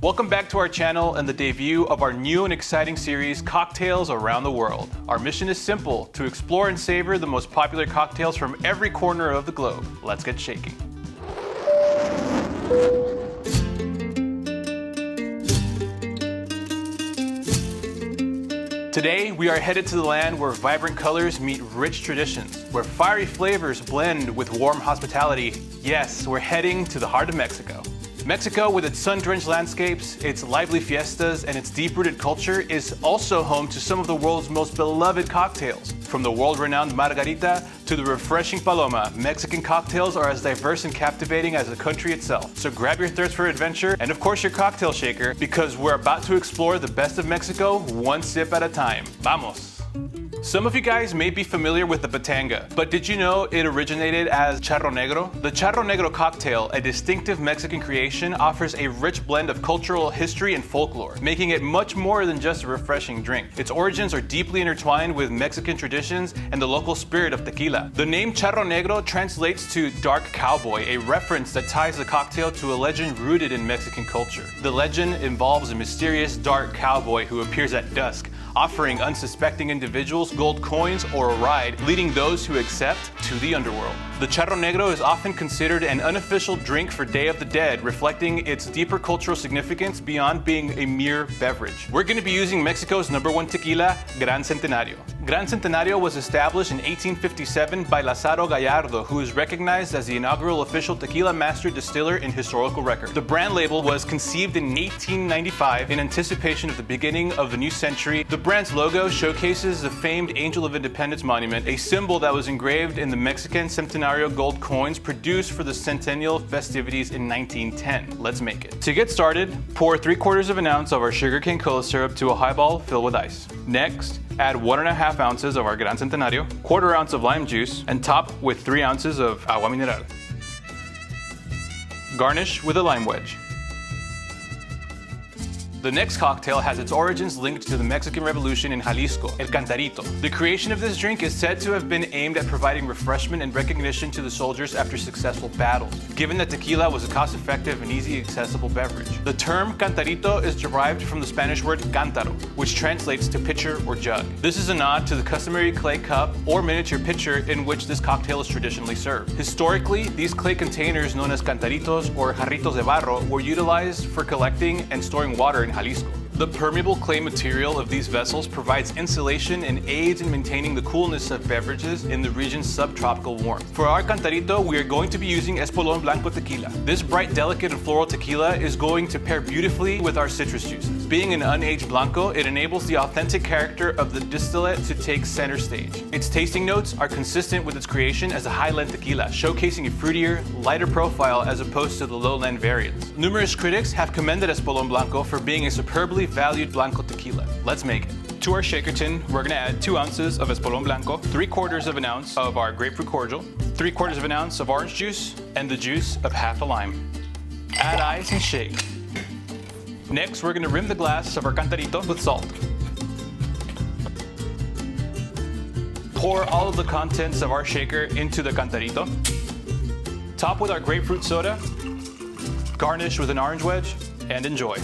Welcome back to our channel and the debut of our new and exciting series, Cocktails Around the World. Our mission is simple, to explore and savor the most popular cocktails from every corner of the globe. Let's get shaking. Today, we are headed to the land where vibrant colors meet rich traditions, where fiery flavors blend with warm hospitality. Yes, we're heading to the heart of Mexico. Mexico, with its sun-drenched landscapes, its lively fiestas, and its deep-rooted culture, is also home to some of the world's most beloved cocktails. From the world-renowned Margarita to the refreshing Paloma, Mexican cocktails are as diverse and captivating as the country itself. So grab your thirst for adventure and, of course, your cocktail shaker, because we're about to explore the best of Mexico one sip at a time. Vamos! Some of you guys may be familiar with the batanga, but did you know it originated as Charro Negro? The Charro Negro cocktail, a distinctive Mexican creation, offers a rich blend of cultural history and folklore, making it much more than just a refreshing drink. Its origins are deeply intertwined with Mexican traditions and the local spirit of tequila. The name Charro Negro translates to dark cowboy, a reference that ties the cocktail to a legend rooted in Mexican culture. The legend involves a mysterious dark cowboy who appears at dusk, offering unsuspecting individuals gold coins or a ride, leading those who accept to the underworld. The Charro Negro is often considered an unofficial drink for Day of the Dead, reflecting its deeper cultural significance beyond being a mere beverage. We're going to be using Mexico's #1 tequila, Gran Centenario. Gran Centenario was established in 1857 by Lázaro Gallardo, who is recognized as the inaugural official tequila master distiller in historical record. The brand label was conceived in 1895 in anticipation of the beginning of the new century. The brand's logo showcases the famed Angel of Independence monument, a symbol that was engraved in the Mexican Centenario gold coins produced for the centennial festivities in 1910. Let's make it. To get started, pour 3/4 of an ounce of our sugarcane cola syrup to a highball filled with ice. Next, add 1.5 ounces of our Gran Centenario, 1/4 ounce of lime juice, and top with 3 ounces of agua mineral. Garnish with a lime wedge. The next cocktail has its origins linked to the Mexican Revolution in Jalisco, el Cantarito. The creation of this drink is said to have been aimed at providing refreshment and recognition to the soldiers after successful battles, given that tequila was a cost-effective and easy accessible beverage. The term Cantarito is derived from the Spanish word cántaro, which translates to pitcher or jug. This is a nod to the customary clay cup or miniature pitcher in which this cocktail is traditionally served. Historically, these clay containers known as cantaritos or jarritos de barro were utilized for collecting and storing water in Jalisco. The permeable clay material of these vessels provides insulation and aids in maintaining the coolness of beverages in the region's subtropical warmth. For our Cantarito, we are going to be using Espolón Blanco tequila. This bright, delicate, and floral tequila is going to pair beautifully with our citrus juices. Being an unaged Blanco, it enables the authentic character of the distillate to take center stage. Its tasting notes are consistent with its creation as a high-end tequila, showcasing a fruitier, lighter profile as opposed to the low-end variants. Numerous critics have commended Espolón Blanco for being a superbly valued Blanco tequila. Let's make it. To our shaker tin, we're gonna add 2 ounces of Espolón Blanco, 3/4 of an ounce of our grapefruit cordial, 3/4 of an ounce of orange juice, and the juice of half a lime. Add ice and shake. Next, we're gonna rim the glass of our Cantarito with salt. Pour all of the contents of our shaker into the Cantarito. Top with our grapefruit soda, garnish with an orange wedge, and enjoy.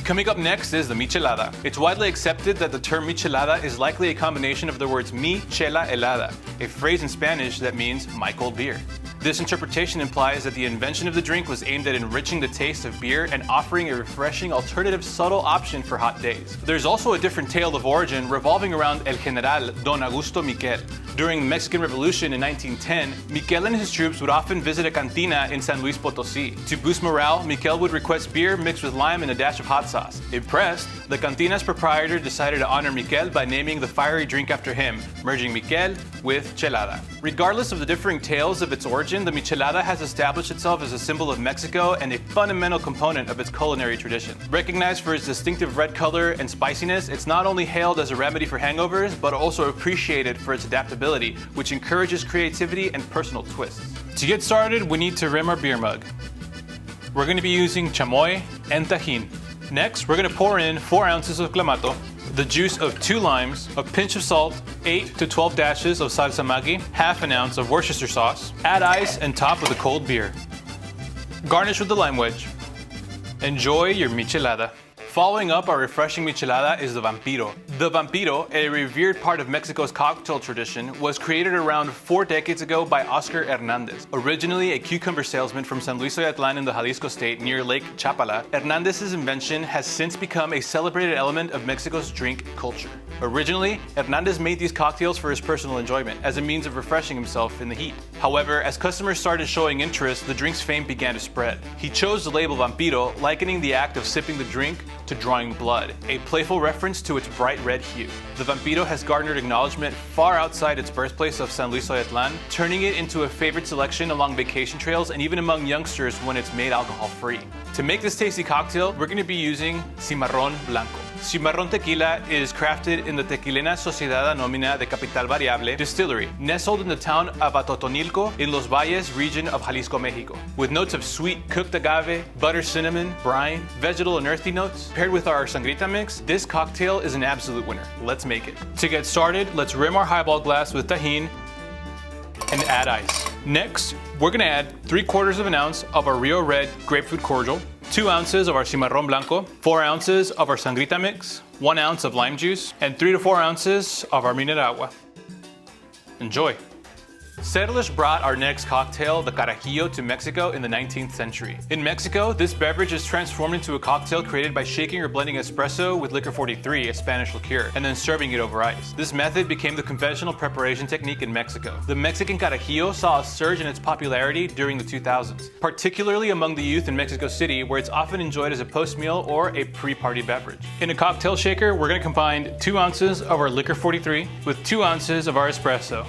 Coming up next is the Michelada. It's widely accepted that the term Michelada is likely a combination of the words mi chela helada, a phrase in Spanish that means my cold beer. This interpretation implies that the invention of the drink was aimed at enriching the taste of beer and offering a refreshing alternative subtle option for hot days. There's also a different tale of origin revolving around El General Don Augusto Miquel. During the Mexican Revolution in 1910, Miquel and his troops would often visit a cantina in San Luis Potosí. To boost morale, Miquel would request beer mixed with lime and a dash of hot sauce. Impressed, the cantina's proprietor decided to honor Miquel by naming the fiery drink after him, merging Miquel with Chelada. Regardless of the differing tales of its origin, the Michelada has established itself as a symbol of Mexico and a fundamental component of its culinary tradition. Recognized for its distinctive red color and spiciness, it's not only hailed as a remedy for hangovers, but also appreciated for its adaptability, which encourages creativity and personal twists. To get started, we need to rim our beer mug. We're going to be using chamoy and tajin. Next, we're going to pour in 4 ounces of clamato, the juice of 2 limes, a pinch of salt, 8 to 12 dashes of salsa Maggi, half an ounce of Worcestershire sauce. Add ice and top with a cold beer. Garnish with the lime wedge. Enjoy your Michelada. Following up our refreshing Michelada is the Vampiro. The Vampiro, a revered part of Mexico's cocktail tradition, was created around 4 decades ago by Oscar Hernandez. Originally a cucumber salesman from San Luis Oyatlan in the Jalisco state near Lake Chapala, Hernandez's invention has since become a celebrated element of Mexico's drink culture. Originally, Hernandez made these cocktails for his personal enjoyment, as a means of refreshing himself in the heat. However, as customers started showing interest, the drink's fame began to spread. He chose the label Vampiro, likening the act of sipping the drink to drawing blood, a playful reference to its bright red hue. The Vampiro has garnered acknowledgement far outside its birthplace of San Luis Oyatlan, turning it into a favorite selection along vacation trails and even among youngsters when it's made alcohol-free. To make this tasty cocktail, we're going to be using Cimarrón Blanco. Cimarrón Tequila is crafted in the Tequilena Sociedad Anónima de Capital Variable distillery, nestled in the town of Atotonilco in Los Valles region of Jalisco, Mexico. With notes of sweet cooked agave, butter, cinnamon, brine, vegetal and earthy notes, paired with our sangrita mix, this cocktail is an absolute winner. Let's make it. To get started, let's rim our highball glass with tajin and add ice. Next, we're going to add 3/4 of an ounce of our Rio Red grapefruit cordial, 2 ounces of our Cimarrón Blanco, 4 ounces of our sangrita mix, 1 ounce of lime juice, and 3 to 4 ounces of our Agua. Enjoy. Settlers brought our next cocktail, the Carajillo, to Mexico in the 19th century. In Mexico, this beverage is transformed into a cocktail created by shaking or blending espresso with liquor 43, a Spanish liqueur, and then serving it over ice. This method became the conventional preparation technique in Mexico. The Mexican Carajillo saw a surge in its popularity during the 2000s, particularly among the youth in Mexico City, where it's often enjoyed as a post-meal or a pre-party beverage. In a cocktail shaker, we're going to combine 2 ounces of our liquor 43 with 2 ounces of our espresso.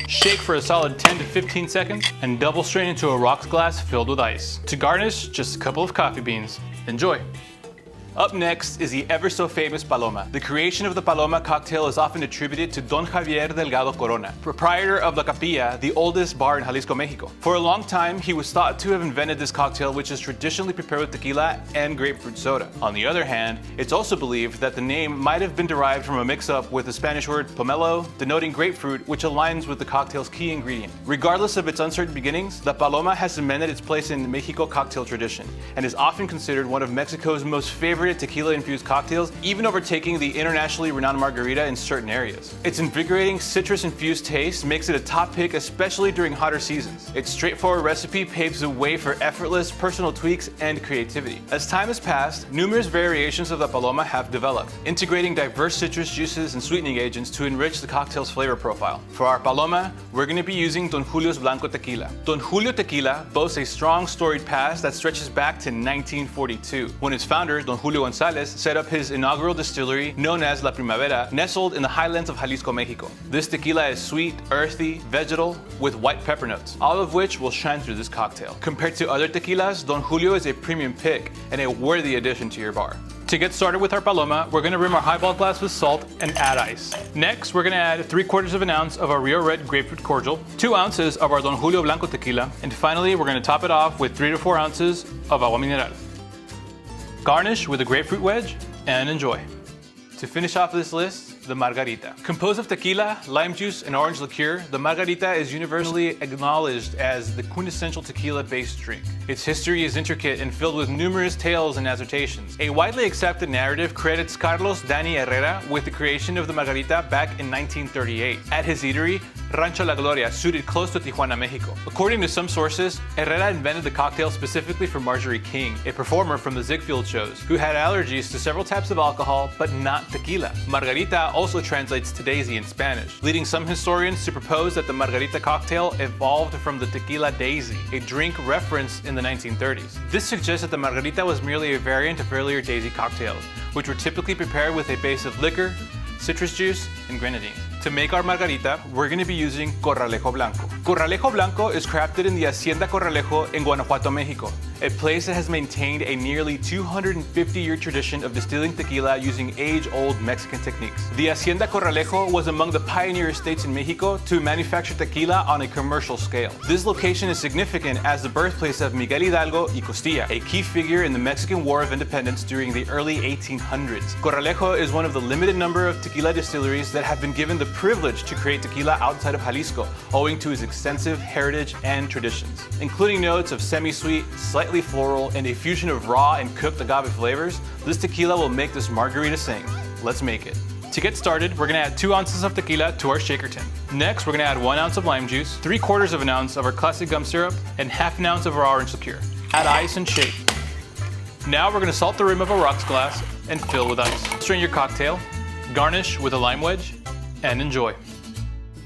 Shake for a solid 10 to 15 seconds and double strain into a rocks glass filled with ice. To garnish, just a couple of coffee beans. Enjoy. Up next is the ever so famous Paloma. The creation of the Paloma cocktail is often attributed to Don Javier Delgado Corona, proprietor of La Capilla, the oldest bar in Jalisco, Mexico. For a long time, he was thought to have invented this cocktail, which is traditionally prepared with tequila and grapefruit soda. On the other hand, it's also believed that the name might have been derived from a mix-up with the Spanish word pomelo, denoting grapefruit, which aligns with the cocktail's key ingredient. Regardless of its uncertain beginnings, the Paloma has cemented its place in Mexico cocktail tradition and is often considered one of Mexico's most favorite tequila-infused cocktails, even overtaking the internationally renowned Margarita in certain areas. Its invigorating citrus-infused taste makes it a top pick, especially during hotter seasons. Its straightforward recipe paves the way for effortless personal tweaks and creativity. As time has passed, numerous variations of the Paloma have developed, integrating diverse citrus juices and sweetening agents to enrich the cocktail's flavor profile. For our Paloma, we're going to be using Don Julio's Blanco Tequila. Don Julio Tequila boasts a strong storied past that stretches back to 1942, when its founder, Don Julio Gonzalez, set up his inaugural distillery known as La Primavera, nestled in the highlands of Jalisco, Mexico. This tequila is sweet, earthy, vegetal, with white pepper notes, all of which will shine through this cocktail. Compared to other tequilas, Don Julio is a premium pick and a worthy addition to your bar. To get started with our Paloma, we're going to rim our highball glass with salt and add ice. Next, we're going to add 3/4 of an ounce of our Rio Red grapefruit cordial, 2 ounces of our Don Julio Blanco tequila, and finally, we're going to top it off with 3 to 4 ounces of agua mineral. Garnish with a grapefruit wedge and enjoy. To finish off this list, the Margarita. Composed of tequila, lime juice, and orange liqueur, the Margarita is universally acknowledged as the quintessential tequila-based drink. Its history is intricate and filled with numerous tales and assertions. A widely accepted narrative credits Carlos Dani Herrera with the creation of the Margarita back in 1938 at his eatery, Rancho La Gloria, suited close to Tijuana, Mexico. According to some sources, Herrera invented the cocktail specifically for Marjorie King, a performer from the Ziegfeld shows, who had allergies to several types of alcohol, but not tequila. Margarita also translates to daisy in Spanish, leading some historians to propose that the Margarita cocktail evolved from the tequila daisy, a drink referenced in the 1930s. This suggests that the Margarita was merely a variant of earlier daisy cocktails, which were typically prepared with a base of liquor, citrus juice, and grenadine. To make our Margarita, we're going to be using Corralejo Blanco. Corralejo Blanco is crafted in the Hacienda Corralejo in Guanajuato, Mexico, a place that has maintained a nearly 250-year tradition of distilling tequila using age-old Mexican techniques. The Hacienda Corralejo was among the pioneer estates in Mexico to manufacture tequila on a commercial scale. This location is significant as the birthplace of Miguel Hidalgo y Costilla, a key figure in the Mexican War of Independence during the early 1800s. Corralejo is one of the limited number of tequila distilleries that have been given the privilege to create tequila outside of Jalisco, owing to its extensive heritage and traditions. Including notes of semi-sweet, slightly floral, and a fusion of raw and cooked agave flavors, this tequila will make this margarita sing. Let's make it. To get started, we're gonna add 2 ounces of tequila to our shaker tin. Next, we're gonna add 1 ounce of lime juice, 3/4 of an ounce of our classic gum syrup, and 1/2 ounce of our orange liqueur. Add ice and shake. Now we're gonna salt the rim of a rocks glass and fill with ice. Strain your cocktail, garnish with a lime wedge, and enjoy.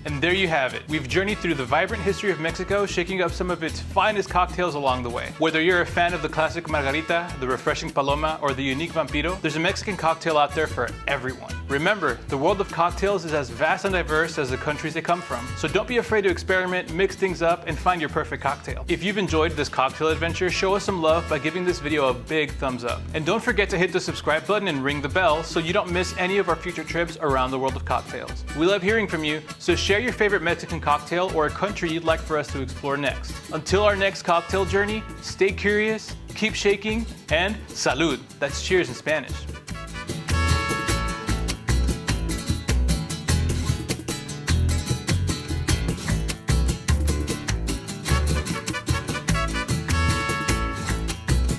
And there you have it. We've journeyed through the vibrant history of Mexico, shaking up some of its finest cocktails along the way. Whether you're a fan of the classic Margarita, the refreshing Paloma, or the unique Vampiro, there's a Mexican cocktail out there for everyone. Remember, the world of cocktails is as vast and diverse as the countries they come from. So don't be afraid to experiment, mix things up, and find your perfect cocktail. If you've enjoyed this cocktail adventure, show us some love by giving this video a big thumbs up. And don't forget to hit the subscribe button and ring the bell so you don't miss any of our future trips around the world of cocktails. We love hearing from you, so share your favorite Mexican cocktail or a country you'd like for us to explore next. Until our next cocktail journey, stay curious, keep shaking, and salud. That's cheers in Spanish.